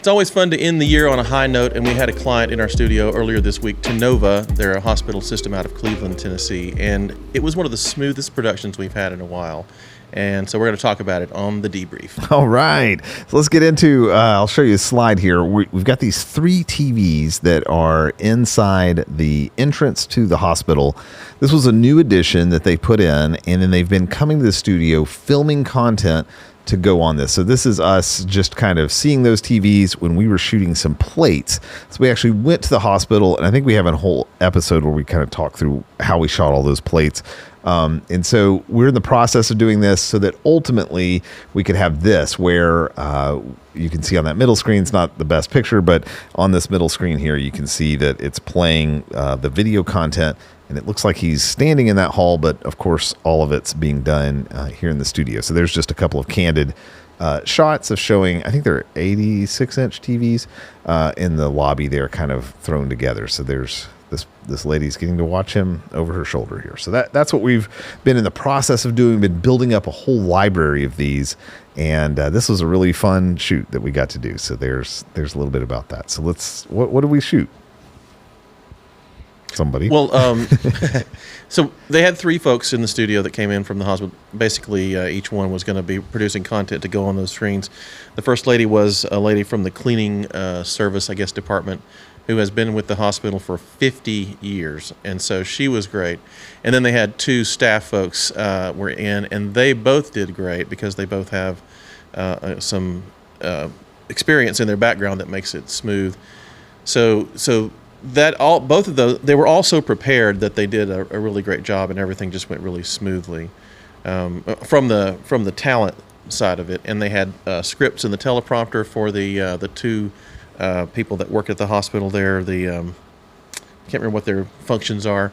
It's always fun to end the year on a high note, and we had a client in our studio earlier this week, Tennova. They're a hospital system out of Cleveland, Tennessee, and it was one of the smoothest productions we've had in a while. And so we're going to talk about it on the debrief. All right. So let's get into, I'll show you a slide here. We've got these 3 TVs that are inside the entrance to the hospital. This was a new addition that they put in, and then they've been coming to the studio filming content to go on this. So this is us just kind of seeing those TVs when we were shooting some plates. So we actually went to the hospital, and I think we have a whole episode where we kind of talk through how we shot all those plates. And so we're in the process of doing this so that ultimately we could have this where you can see on that middle screen, it's not the best picture, but on this middle screen here, you can see that it's playing the video content. And it looks like he's standing in that hall, but of course, all of it's being done here in the studio. So there's just a couple of candid shots of showing, I think they're 86-inch TVs in the lobby there kind of thrown together. So there's this lady's getting to watch him over her shoulder here. So that's what we've been in the process of doing, been building up a whole library of these. And this was a really fun shoot that we got to do. So there's a little bit about that. So what did we shoot? Somebody. Well, so they had 3 folks in the studio that came in from the hospital. Basically, each one was going to be producing content to go on those screens. The first lady was a lady from the cleaning service, I guess, department, who has been with the hospital for 50 years. And so she was great. And then they had 2 staff folks were in, and they both did great because they both have some experience in their background that makes it smooth. So both of those, they were all so prepared that they did a really great job, and everything just went really smoothly from the talent side of it. And they had scripts in the teleprompter for the 2 people that work at the hospital there. I can't remember what their functions are,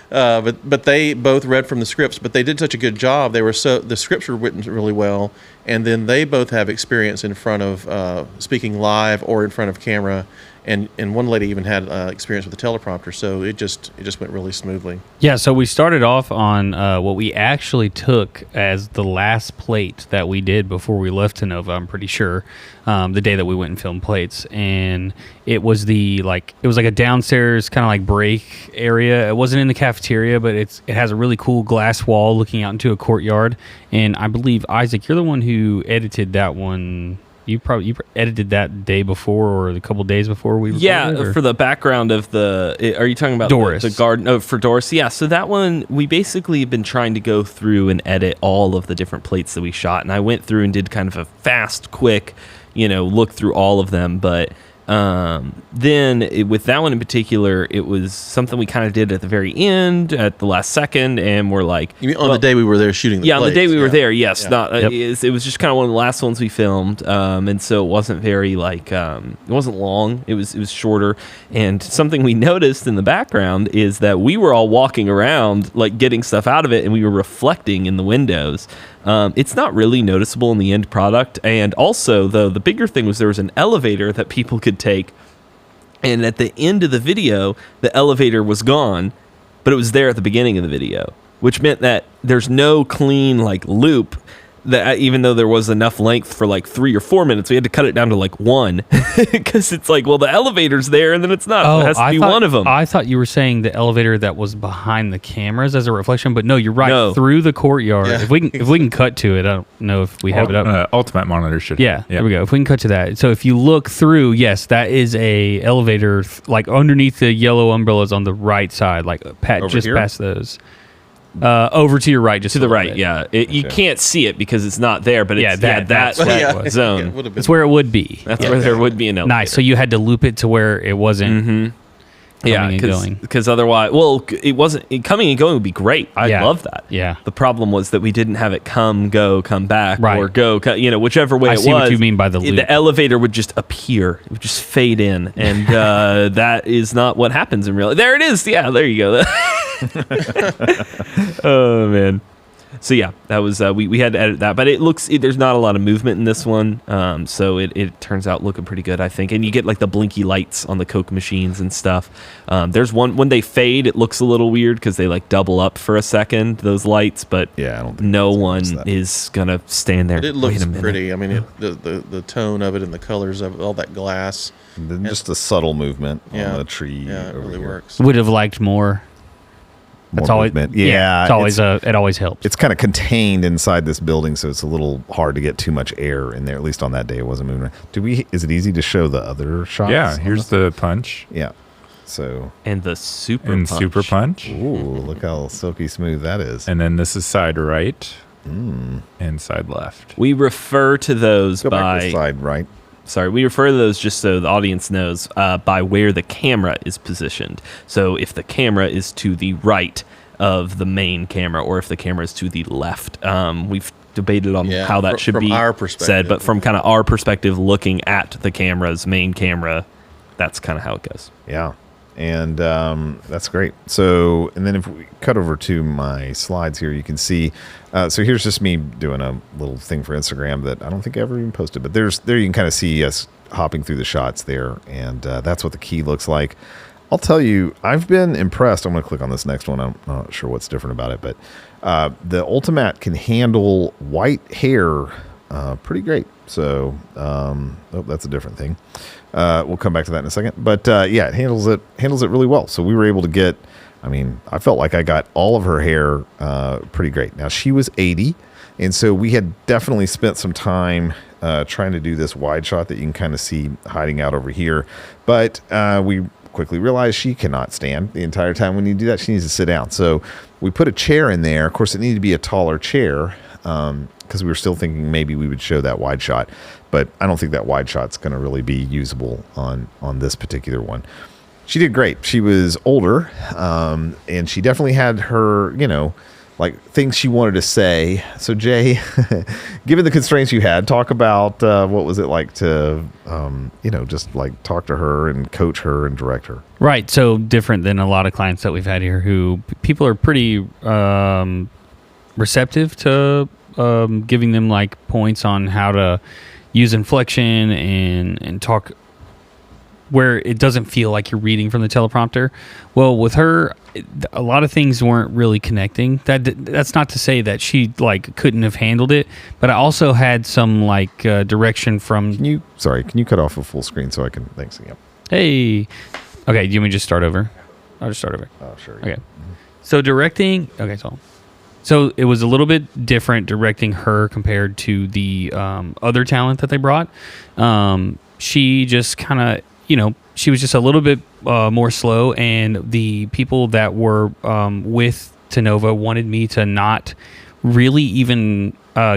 but they both read from the scripts. But they did such a good job. The scripts were written really well, and then they both have experience in front of speaking live or in front of camera. And one lady even had experience with the teleprompter, so it just went really smoothly. Yeah, so we started off on what we actually took as the last plate that we did before we left Tennova, I'm pretty sure, the day that we went and filmed plates. And it was like a downstairs kind of like break area. It wasn't in the cafeteria, but it has a really cool glass wall looking out into a courtyard. And I believe, Isaac, you're the one who edited that one. You edited that day before or a couple days before we recorded? Yeah, for the background of are you talking about Doris? The garden? Oh, for Doris. Yeah, so that one, we basically have been trying to go through and edit all of the different plates that we shot. And I went through and did kind of a fast, quick, look through all of them. But with that one in particular, it was something we kind of did at the very end, at the last second, and we're like... You mean on the day we were there shooting the plates? On the day we were there, yes. Yeah. It was just kind of one of the last ones we filmed, and so it wasn't very, it wasn't long. It was shorter, and something we noticed in the background is that we were all walking around, getting stuff out of it, and we were reflecting in the windows. It's not really noticeable in the end product. And also, though, the bigger thing was there was an elevator that people could take. And at the end of the video, the elevator was gone, but it was there at the beginning of the video, which meant that there's no clean loop. That even though there was enough length for 3 or 4 minutes, we had to cut it down to 1 because it's the elevator's there and then it's not. Oh, it has to be one of them. I thought you were saying the elevator that was behind the cameras as a reflection, but no, you're right. No. Through the courtyard. Yeah. If we can cut to it, I don't know if we have it up. Ultimatte monitor should. Yeah, there we go. If we can cut to that. So if you look through, yes, that is a elevator underneath the yellow umbrellas on the right side, just here? past those. Over to your right, just to the right, bit. yeah. You can't see it because it's not there, but it's that's that where it was. zone. It's where it would be. That's where there would be an elevator. Nice. So you had to loop it to where it wasn't. Mm-hmm. Because otherwise, it wasn't coming and going would be great. I love that. Yeah. The problem was that we didn't have it come back, right. or go, whichever way it was. I see what you mean by the loop. The elevator would just appear. It would just fade in, and that is not what happens in real life. There it is. Yeah, there you go. Oh man. So yeah, that was we had to edit that, but there's not a lot of movement in this one, so it turns out looking pretty good, I think. And you get like the blinky lights on the Coke machines and stuff. There's one when they fade, it looks a little weird because they like double up for a second, those lights. But yeah, I don't think no one is gonna stand there. But it looks Wait a minute. pretty. I mean, the tone of it and the colors of all that glass. And then just a subtle movement Yeah. on the tree. Yeah, it over really here. works. Would have liked more. That's More always movement. it's always it always helps. It's kind of contained inside this building, so it's a little hard to get too much air in there. At least on that day, it wasn't moving around. Is it easy to show the other shots? Yeah, here's the punch Yeah. So, And the super and punch. super punch. ooh, look how silky smooth that is. And then this is side right and side left. We refer to those Go back to by side right. Sorry, we refer to those just so the audience knows by where the camera is positioned. So if the camera is to the right of the main camera, or if the camera is to the left, we've debated on Yeah, how that should from be our perspective. said, but from kind of our perspective, looking at the camera's main camera, that's kind of how it goes. Yeah. And that's great. So, and then if we cut over to my slides here, you can see. So here's just me doing a little thing for Instagram that I don't think I ever even posted. But there you can kind of see us hopping through the shots there, and that's what the key looks like. I'll tell you, I've been impressed. I'm going to click on this next one. I'm not sure what's different about it, but the Ultimatte can handle white hair pretty great. So, that's a different thing. We'll come back to that in a second. But yeah, it handles it really well. So we were able to get. I mean, I felt like I got all of her hair pretty great. Now she was 80, and so we had definitely spent some time trying to do this wide shot that you can kind of see hiding out over here. But we quickly realized she cannot stand the entire time when you do that. She needs to sit down. So we put a chair in there. Of course, it needed to be a taller chair because we were still thinking maybe we would show that wide shot. But I don't think that wide shot's going to really be usable on this particular one. She did great. She was older, and she definitely had her, like things she wanted to say. So Jay, given the constraints you had, talk about what was it like to, just like talk to her and coach her and direct her. Right. So different than a lot of clients that we've had here who people are pretty receptive to giving them like points on how to use inflection and talk where it doesn't feel like you're reading from the teleprompter. Well, with her, a lot of things weren't really connecting. That's not to say that she like couldn't have handled it, but I also had some like direction from. Can you cut off a full screen so I can? Thanks. Yep. Hey, okay. Do you want me to just start over? I'll just start over. Oh, sure. Okay. So directing. Okay, so it was a little bit different directing her compared to the other talent that they brought. She just kind of. She was just a little bit more slow, and the people that were with Tennova wanted me to not really even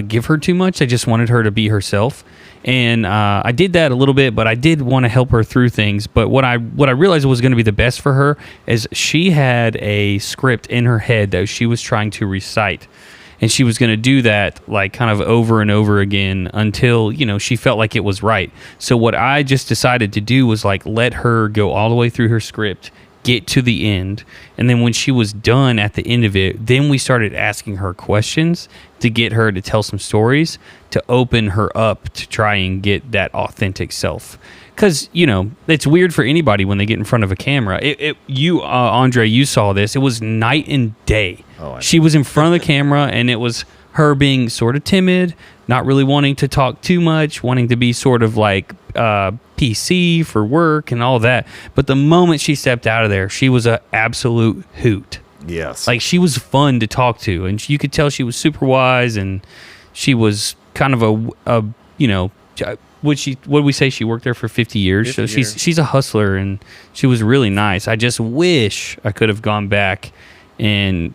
give her too much. I just wanted her to be herself, and I did that a little bit, but I did want to help her through things. But what I realized was going to be the best for her is she had a script in her head that she was trying to recite. And she was going to do that like kind of over and over again until, she felt like it was right. So what I just decided to do was like let her go all the way through her script, get to the end. And then when she was done at the end of it, then we started asking her questions to get her to tell some stories, to open her up to try and get that authentic self. Because, it's weird for anybody when they get in front of a camera. Andre, you saw this. It was night and day. She was in front of the camera, and it was her being sort of timid, not really wanting to talk too much, wanting to be sort of like PC for work and all that. But the moment she stepped out of there, she was an absolute hoot. Yes. Like, she was fun to talk to, and you could tell she was super wise, and she was kind of would we say she worked there for 50 years? 50 So years. she's a hustler, and she was really nice. I just wish I could have gone back and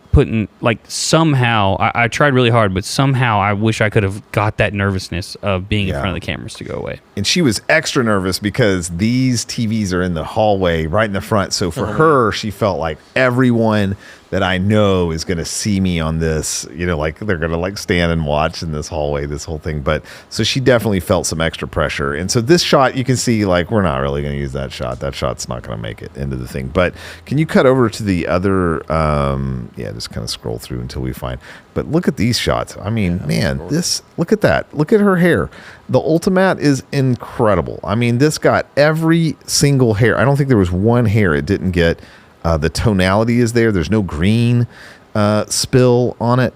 somehow I tried really hard, but somehow I wish I could have got that nervousness of being in front of the cameras to go away. And she was extra nervous because these TVs are in the hallway right in the front. So for her, she felt like everyone that I know is going to see me on this, like they're going to like stand and watch in this hallway, this whole thing. But so she definitely felt some extra pressure. And so this shot, you can see like, we're not really going to use that shot. That shot's not going to make it into the thing. But can you cut over to the other, just kind of scroll through until we find, but look at these shots. I mean, look at that. Look at her hair. The Ultimatte is incredible. I mean, this got every single hair. I don't think there was one hair it didn't get. The tonality is there. There's no green spill on it.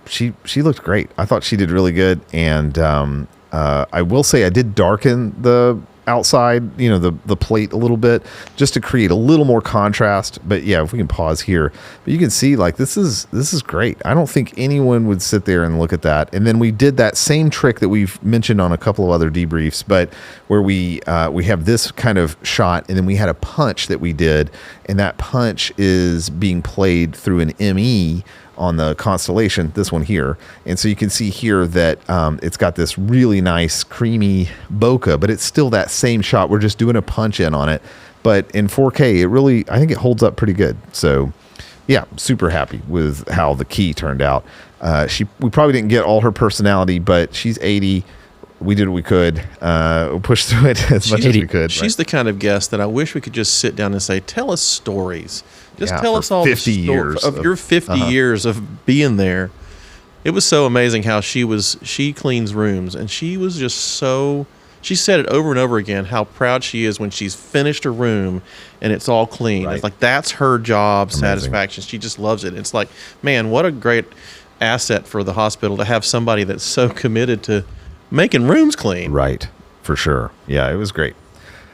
She looked great. I thought she did really good. And I will say I did darken the outside, the plate a little bit just to create a little more contrast. But yeah, if we can pause here, but you can see like this is great. I don't think anyone would sit there and look at that. And then we did that same trick that we've mentioned on a couple of other debriefs, but where we have this kind of shot, and then we had a punch that we did, and that punch is being played through an ME on the Constellation, this one here. And so you can see here that it's got this really nice creamy bokeh, but it's still that same shot. We're just doing a punch in on it. But in 4K, I think it holds up pretty good. So yeah, super happy with how the key turned out. We probably didn't get all her personality, but she's 80. We did what we could. We pushed through it as much as we could. She's the kind of guest that I wish we could just sit down and say, tell us stories. Just tell us all 50 years of your 50 years of being there. It was so amazing how she cleans rooms, and she was just she said it over and over again, how proud she is when she's finished a room and it's all clean. Right. It's like, that's her job satisfaction. She just loves it. It's like, man, what a great asset for the hospital to have somebody that's so committed to making rooms clean. Right, for sure. Yeah, it was great.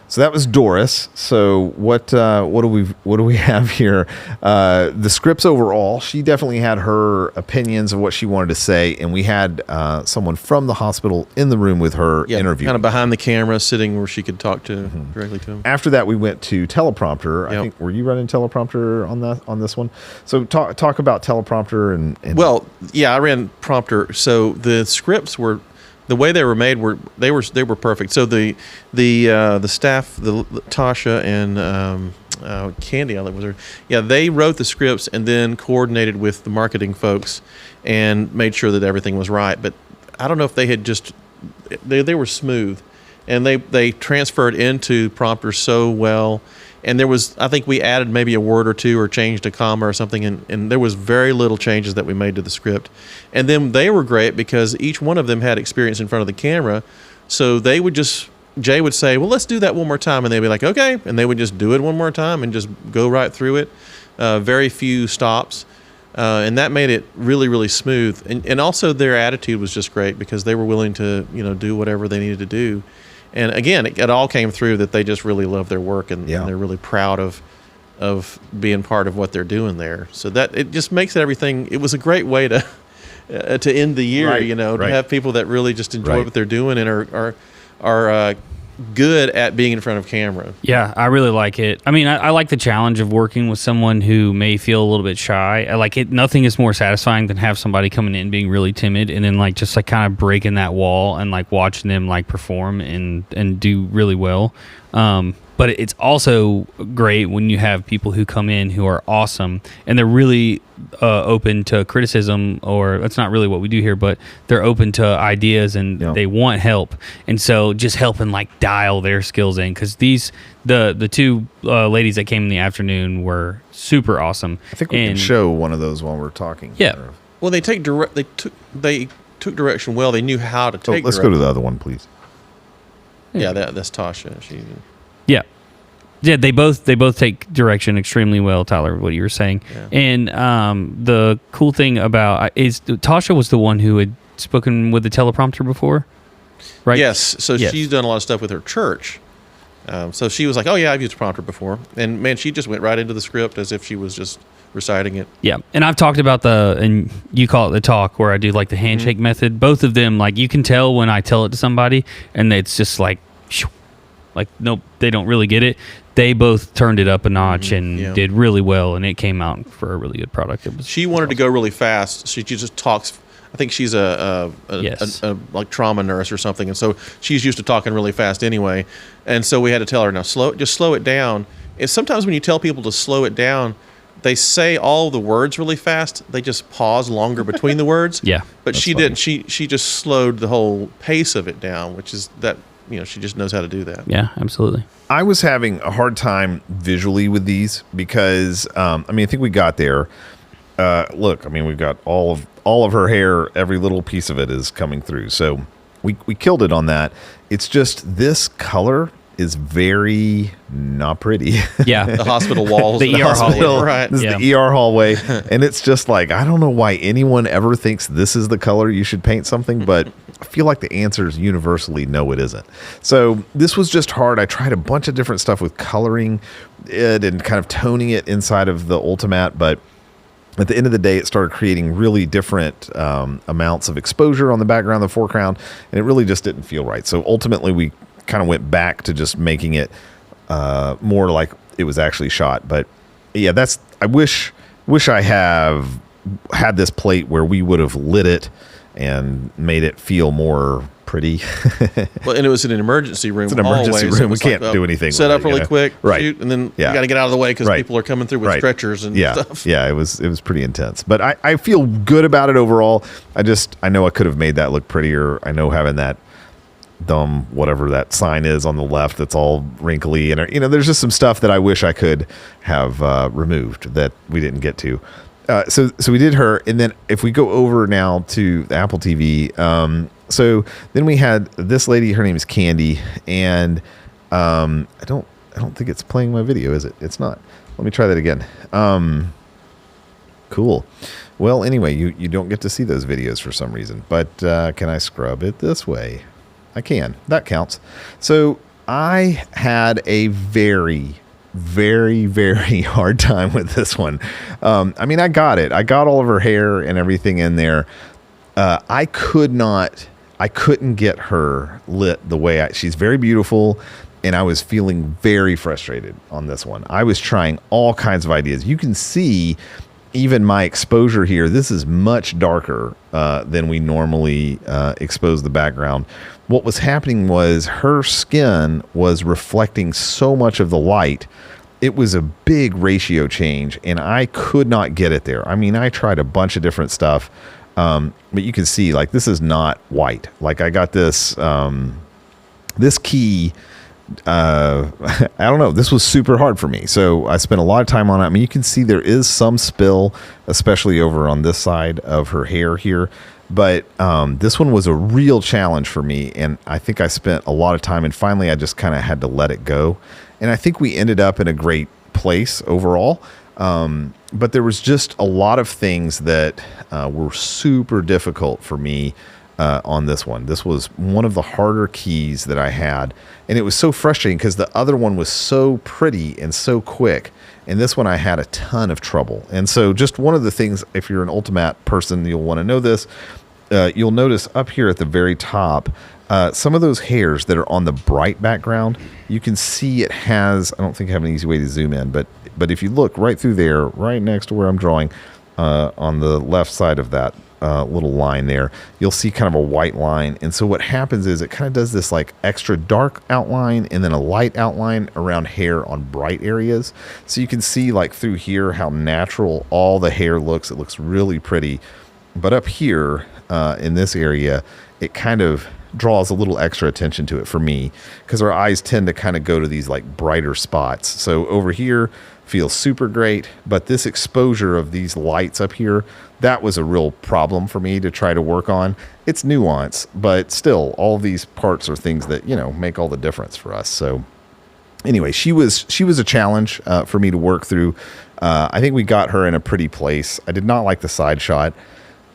So that was Doris. So what do we have here? The scripts overall, she definitely had her opinions of what she wanted to say, and we had someone from the hospital in the room with her interviewing. Kind of behind the camera, sitting where she could talk to directly to him. After that, we went to Teleprompter. I think, were you running Teleprompter on this one? So talk about Teleprompter and well, yeah, I ran Prompter. So the scripts were, the way they were made they were perfect. So the staff, Tasha and Candy, I think was her. Yeah, they wrote the scripts and then coordinated with the marketing folks and made sure that everything was right. But I don't know if they had they were smooth, and they transferred into Prompter so well. And I think we added maybe a word or two or changed a comma or something, and there was very little changes that we made to the script. And then they were great because each one of them had experience in front of the camera, so Jay would say, well, let's do that one more time, and they'd be like, okay, and they would just do it one more time and just go right through it. Very few stops, and that made it really, really smooth. And also their attitude was just great because they were willing to do whatever they needed to do. And again, it all came through that they just really love their work, and they're really proud of being part of what they're doing there. So that it just makes everything. It was a great way to end the year, to have people that really just enjoy what they're doing and are good at being in front of camera. Yeah, I really like it. I mean, I like the challenge of working with someone who may feel a little bit shy. I like it. Nothing is more satisfying than have somebody coming in being really timid and then just kind of breaking that wall and watching them perform and do really well. But it's also great when you have people who come in who are awesome and they're really open to criticism, or that's not really what we do here, but they're open to ideas and they want help. And so just helping dial their skills in, because the two ladies that came in the afternoon were super awesome. I think we can show one of those while we're talking. Yeah. Well, they took direction well. They knew how to take. Let's go to the other one, please. Yeah, that's Tasha. Yeah, they both take direction extremely well, Tyler, what you were saying. Yeah. And the cool thing about is Tasha was the one who had spoken with the teleprompter before, right? Yes. So she's done a lot of stuff with her church. So she was like, oh, yeah, I've used a prompter before. And, man, she just went right into the script as if she was just reciting it. Yeah. And I've talked about and you call it the talk, where I do the handshake method. Both of them, you can tell when I tell it to somebody and it's just nope, they don't really get it. They both turned it up a notch and did really well, and it came out for a really good product. She wanted to go really fast. She just talks. I think she's a trauma nurse or something, and so she's used to talking really fast anyway. And so we had to tell her, now slow it down. And sometimes when you tell people to slow it down, they say all the words really fast. They just pause longer between the words. Yeah. But she didn't. She just slowed the whole pace of it down, which is that, she just knows how to do that. Yeah, absolutely. I was having a hard time visually with these because, I think we got there. Look, we've got all of her hair. Every little piece of it is coming through. So we killed it on that. It's just this color is very not pretty. Yeah. The hospital walls. The ER hallway. Right. This is the ER hallway. And it's just like, I don't know why anyone ever thinks this is the color you should paint something, but I feel like the answer is universally no, it isn't. So this was just hard. I tried a bunch of different stuff with coloring it and kind of toning it inside of the Ultimatte, but at the end of the day, it started creating really different amounts of exposure on the background, the foreground, and it really just didn't feel right. So ultimately, we kind of went back to just making it more like it was actually shot. But yeah, I wish I have had this plate where we would have lit it and made it feel more pretty. Well, and it was in an emergency room. It's an emergency room. We can't do anything. Set with up really quick, right? Shoot, and then you got to get out of the way because people are coming through with stretchers and stuff. Yeah, it was pretty intense. But I feel good about it overall. I know I could have made that look prettier. I know having that dumb whatever that sign is on the left that's all wrinkly and there's just some stuff that I wish I could have removed that we didn't get to. So we did her, and then if we go over now to the Apple TV, so then we had this lady. Her name is Candy, and I don't think it's playing my video, is it? It's not. Let me try that again. Cool. Well, anyway, you don't get to see those videos for some reason, but can I scrub it this way? I can. That counts. So I had a very, very, very hard time with this one. I got it. I got all of her hair and everything in there. I couldn't get her lit the way she's very beautiful. And I was feeling very frustrated on this one. I was trying all kinds of ideas. You can see even my exposure here. This is much darker than we normally expose the background. What was happening was her skin was reflecting so much of the light. It was a big ratio change, and I could not get it there. I tried a bunch of different stuff, but you can see, like, this is not white. Like, I got this this key. I don't know. This was super hard for me, so I spent a lot of time on it. You can see there is some spill, especially over on this side of her hair here. But this one was a real challenge for me, and I think I spent a lot of time, and finally I just kind of had to let it go. And I think we ended up in a great place overall. But there was just a lot of things that were super difficult for me on this one. This was one of the harder keys that I had, and it was so frustrating because the other one was so pretty and so quick, and this one I had a ton of trouble. And so just one of the things, if you're an Ultimatte person, you'll want to know this. You'll notice up here at the very top, some of those hairs that are on the bright background, you can see it has, I don't think I have an easy way to zoom in, but if you look right through there, right next to where I'm drawing, on the left side of that little line there, you'll see kind of a white line. And so what happens is it kind of does this like extra dark outline and then a light outline around hair on bright areas. So you can see like through here how natural all the hair looks. It looks really pretty. But up here in this area, it kind of draws a little extra attention to it for me because our eyes tend to kind of go to these like brighter spots. So over here feels super great, but this exposure of these lights up here, that was a real problem for me to try to work on. It's nuance, but still all these parts are things that, make all the difference for us. So anyway, she was a challenge for me to work through. I think we got her in a pretty place. I did not like the side shot.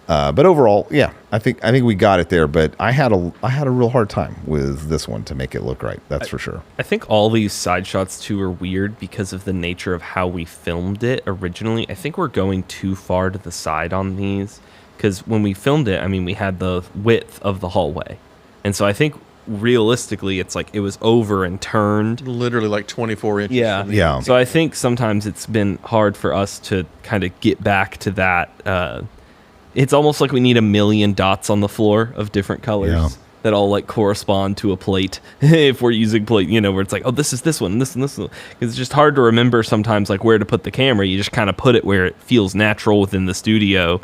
But overall, yeah, I think we got it there. But I had a real hard time with this one to make it look right. That's for sure. I think all these side shots too are weird because of the nature of how we filmed it originally. I think we're going too far to the side on these because when we filmed it, we had the width of the hallway, and so I think realistically, it's like it was over and turned literally like 24 inches. Yeah. So I think sometimes it's been hard for us to kind of get back to that. It's almost like we need a million dots on the floor of different colors. that all like correspond to a plate if we're using plate, where it's like, oh, this is this one, this and this one. It's just hard to remember sometimes like where to put the camera. You just kind of put it where it feels natural within the studio.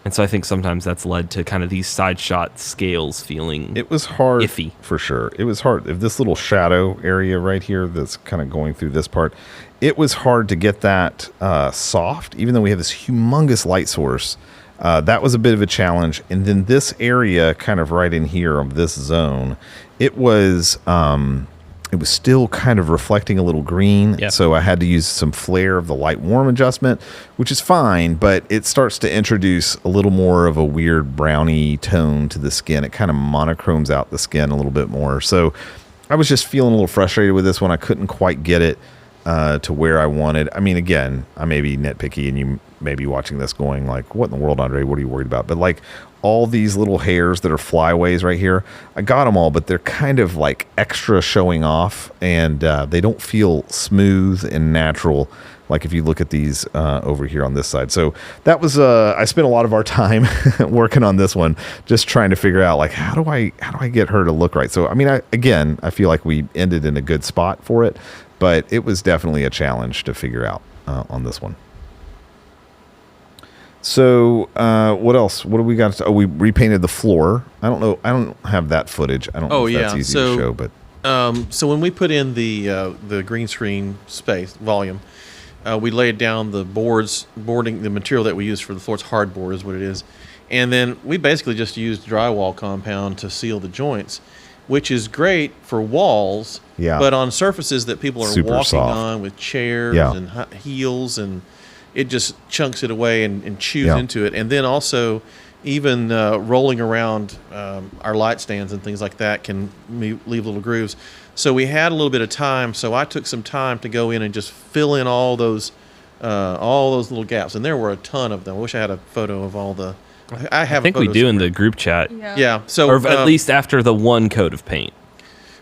And so I think sometimes that's led to kind of these side shot scales feeling it was hard iffy. For sure. It was hard. If this little shadow area right here that's kind of going through this part, it was hard to get that soft, even though we have this humongous light source. That was a bit of a challenge. And then this area kind of right in here of this zone, it was still kind of reflecting a little green. Yep. So I had to use some flare of the light warm adjustment, which is fine, but it starts to introduce a little more of a weird browny tone to the skin. It kind of monochromes out the skin a little bit more. So I was just feeling a little frustrated with this one. I couldn't quite get it to where I wanted. I mean, again, I may be nitpicky and you may be watching this going like, what in the world, Andre? What are you worried about? But like all these little hairs that are flyaways right here, I got them all, but they're kind of like extra showing off, and they don't feel smooth and natural like if you look at these over here on this side. So that was I spent a lot of our time working on this one, just trying to figure out like how do I get her to look right. So I mean, I feel like we ended in a good spot for it, but it was definitely a challenge to figure out on this one. So what else? What do we got? Oh, we repainted the floor. I don't know. I don't have that footage. I don't know if that's easy to show, but so when we put in the green screen space volume, we laid down the boarding, the material that we use for the floor. It's hardboard is what it is, and then we basically just used drywall compound to seal the joints, which is great for walls. Yeah. But on surfaces that people are Super walking soft. on with chairs Yeah. and heels, and it just chunks it away and chews Yeah. into it. And then also, even rolling around our light stands and things like that can leave little grooves. So we had a little bit of time. So I took some time to go in and just fill in all those little gaps. And there were a ton of them. I wish I had a photo of all the. I think we do in the group chat. Yeah. So Or at least after the one coat of paint.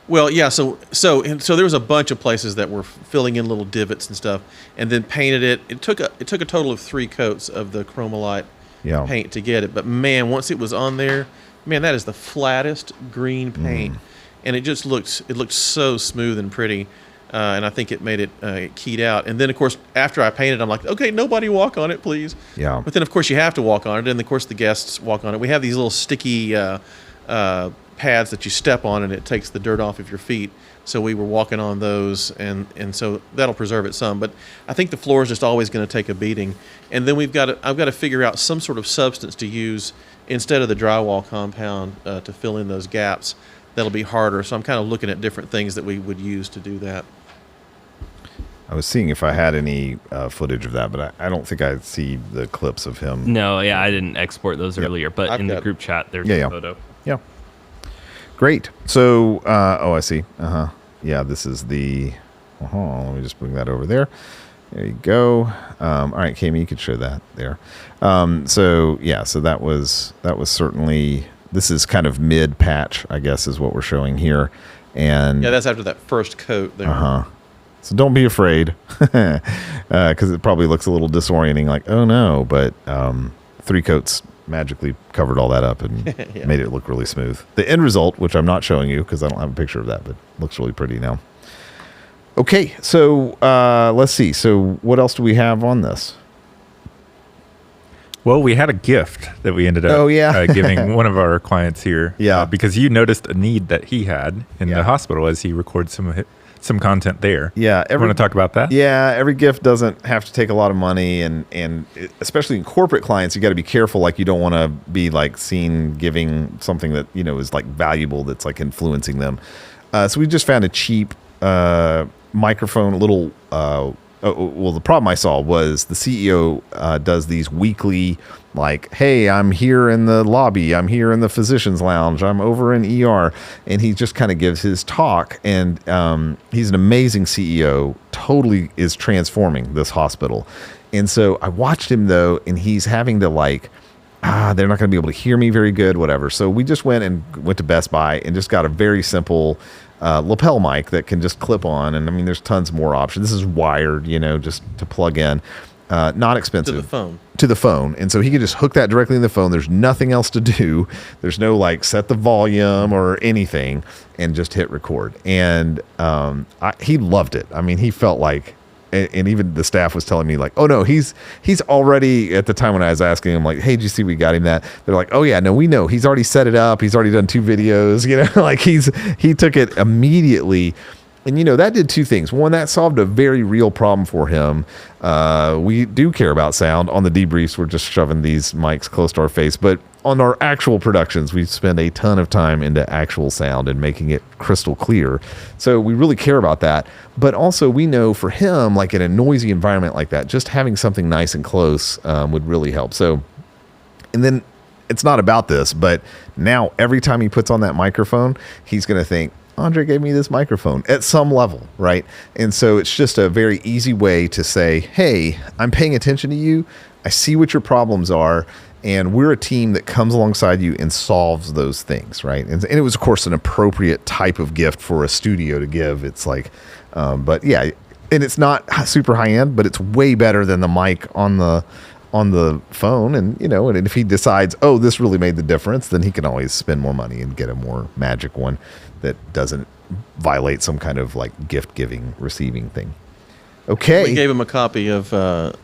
Well, yeah. So there was a bunch of places that were filling in little divots and stuff, and then painted it. It took a total of 3 coats of the Chromalite paint to get it. But man, once it was on there, man, that is the flattest green paint, and it just looked so smooth and pretty. And I think it made it keyed out. And then, of course, after I painted, I'm like, okay, nobody walk on it, please. Yeah. But then, of course, you have to walk on it, and of course, the guests walk on it. We have these little sticky pads that you step on, and it takes the dirt off of your feet. So we were walking on those, and so that'll preserve it some. But I think the floor is just always going to take a beating. And then I've got to figure out some sort of substance to use instead of the drywall compound to fill in those gaps. That'll be harder. So I'm kind of looking at different things that we would use to do that. I was seeing if I had any footage of that, but I don't think I see the clips of him. No, yeah, I didn't export those earlier, but I've in the got- group chat, there's Yeah. a photo. Yeah. Great. So, I see. Yeah, this is the. Let me just bring that over there. There you go. All right, Kami, you could show that there. So that was certainly. This is kind of mid patch, I guess, is what we're showing here, and Yeah, that's after that first coat there. So don't be afraid, because it probably looks a little disorienting, like, oh no, but 3 coats magically covered all that up and Yeah. made it look really smooth. The end result, which I'm not showing you because I don't have a picture of that, but looks really pretty now. Okay, so let's see. So what else do we have on this? Well, we had a gift that we ended up giving one of our clients here. Yeah. Because you noticed a need that he had in Yeah. the hospital as he records some content there. Yeah. You want to talk about that? Yeah, every gift doesn't have to take a lot of money, and especially in corporate clients, you got to be careful. Like, you don't want to be like seen giving something that is like valuable, that's like influencing them. So we just found a cheap microphone, little. Well, the problem I saw was the CEO does these weekly, like, hey, I'm here in the lobby, I'm here in the physician's lounge, I'm over in ER, and he just kind of gives his talk, and he's an amazing CEO, totally is transforming this hospital. And so I watched him, though, and he's having to like, they're not going to be able to hear me very good, whatever. So we just went to Best Buy and just got a very simple lapel mic that can just clip on. And I mean, there's tons more options. This is wired, just to plug in. not expensive. To the phone. And so he could just hook that directly in the phone. There's nothing else to do. There's no like set the volume or anything and just hit record. And he loved it. I mean, he felt like, and even the staff was telling me like, oh no, he's already, at the time when I was asking him like, hey, did you see we got him that? They're like, oh yeah, no, we know. He's already set it up. He's already done 2 videos, like he took it immediately. And, that did 2 things. One, that solved a very real problem for him. We do care about sound. On the debriefs, we're just shoving these mics close to our face. But on our actual productions, we spend a ton of time into actual sound and making it crystal clear. So we really care about that. But also, we know for him, like in a noisy environment like that, just having something nice and close would really help. So, and then it's not about this, but now every time he puts on that microphone, he's going to think, Andre gave me this microphone at some level, right? And so it's just a very easy way to say, hey, I'm paying attention to you. I see what your problems are. And we're a team that comes alongside you and solves those things, right? And it was, of course, an appropriate type of gift for a studio to give. It's like, but yeah, and it's not super high end, but it's way better than the mic on the phone. And, and if he decides, oh, this really made the difference, then he can always spend more money and get a more magic one that doesn't violate some kind of like gift giving, receiving thing. Okay. We gave him a copy of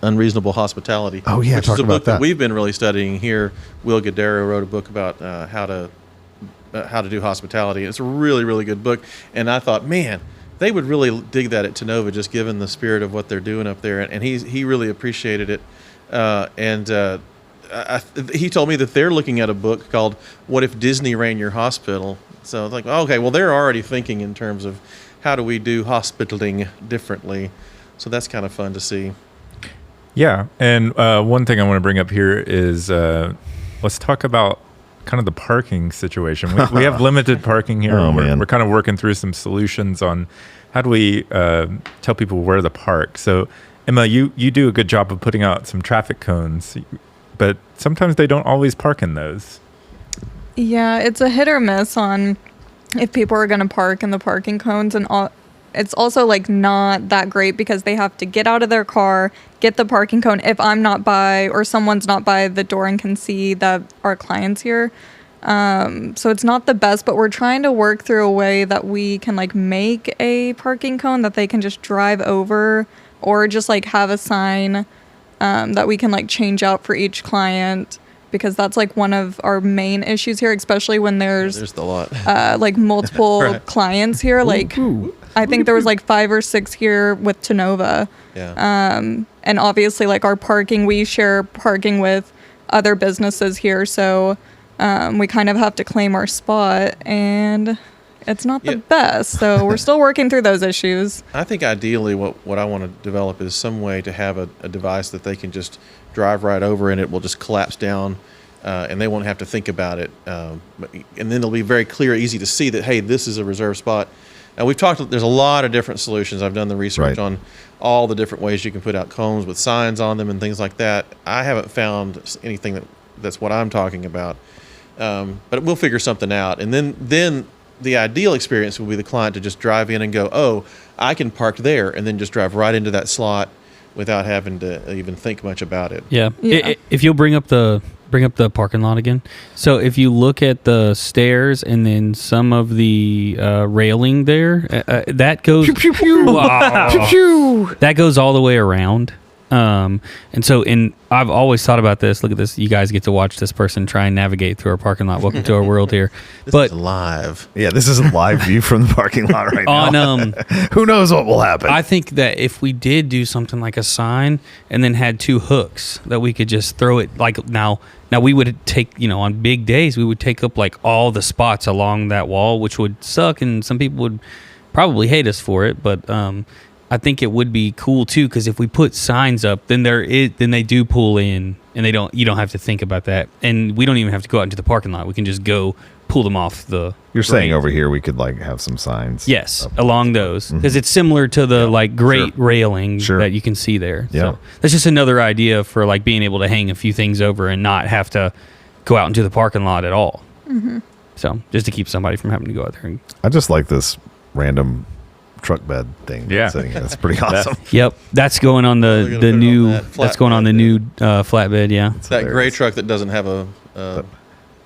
Unreasonable Hospitality. Oh yeah, which is a book that we've been really studying here. Will Guidero wrote a book about how to do hospitality. It's a really, really good book. And I thought, man, they would really dig that at Tennova, just given the spirit of what they're doing up there. And he really appreciated it. He told me that they're looking at a book called "What If Disney Ran Your Hospital?" So I was like, okay, well, they're already thinking in terms of how do we do hospitaling differently. So that's kind of fun to see. Yeah, and one thing I want to bring up here is let's talk about kind of the parking situation. We have limited parking here. We're kind of working through some solutions on how do we tell people where to park. So Emma, you do a good job of putting out some traffic cones, but sometimes they don't always park in those. Yeah, it's a hit or miss on if people are going to park in the parking cones, and it's also like not that great because they have to get out of their car, get the parking cone if I'm not by or someone's not by the door and can see that our client's here. So it's not the best, but we're trying to work through a way that we can like make a parking cone that they can just drive over, or just like have a sign that we can like change out for each client, because that's like one of our main issues here, especially when there's a lot like multiple right. clients here. Like I think there was like 5 or 6 here with Tennova. Yeah. And obviously like our parking, we share parking with other businesses here, so we kind of have to claim our spot, and it's not the best. So we're still working through those issues. I think ideally what I want to develop is some way to have a device that they can just drive right over and it will just collapse down and they won't have to think about it. And then it'll be very clear, easy to see that, hey, this is a reserved spot. And we've talked, there's a lot of different solutions. I've done the research on all the different ways you can put out cones with signs on them and things like that. I haven't found anything that's what I'm talking about. But we'll figure something out. And then the ideal experience will be the client to just drive in and go, oh, I can park there, and then just drive right into that slot without having to even think much about it. Yeah. If you'll bring up the parking lot again. So if you look at the stairs and then some of the railing there, that goes pew, pew, pew. Wow. Pew, pew. That goes all the way around. And so I've always thought about this. Look at this. You guys get to watch this person try and navigate through our parking lot. Welcome to our world here. This is live. Yeah, this is a live view from the parking lot right now. Who knows what will happen? I think that if we did do something like a sign and then had 2 hooks that we could just throw it like now we would take, on big days, we would take up like all the spots along that wall, which would suck. And some people would probably hate us for it. But, I think it would be cool too, because if we put signs up, then they do pull in, and you don't have to think about that, and we don't even have to go out into the parking lot. We can just go pull them off the. You're saying over here we could like have some signs. Yes, along those, because it's similar to the like railing that you can see there. Yeah, so that's just another idea for like being able to hang a few things over and not have to go out into the parking lot at all. Mm-hmm. So just to keep somebody from having to go out there. I just like this random truck bed thing. Yeah. sitting here. That's pretty awesome. Yep, that's going on They're the gonna put it on new. that That's going on the flatbed. new flatbed. Yeah. That gray hilarious. truck that doesn't have a That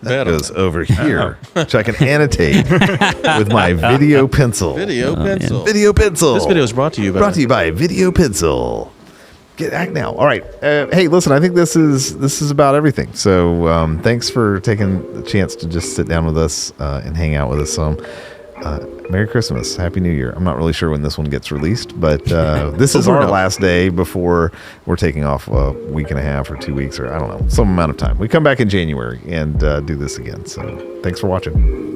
bed on goes it. over here, which I can annotate with my video pencil. Video pencil. Video pencil. This video is brought to you by Video Pencil. Act now. All right. Hey, listen. I think this is about everything. So thanks for taking the chance to just sit down with us and hang out with us some. Merry Christmas, Happy New Year. I'm not really sure when this one gets released, but this is our last day before we're taking off a week and a half or 2 weeks or I don't know, some amount of time. We come back in January and do this again. So thanks for watching.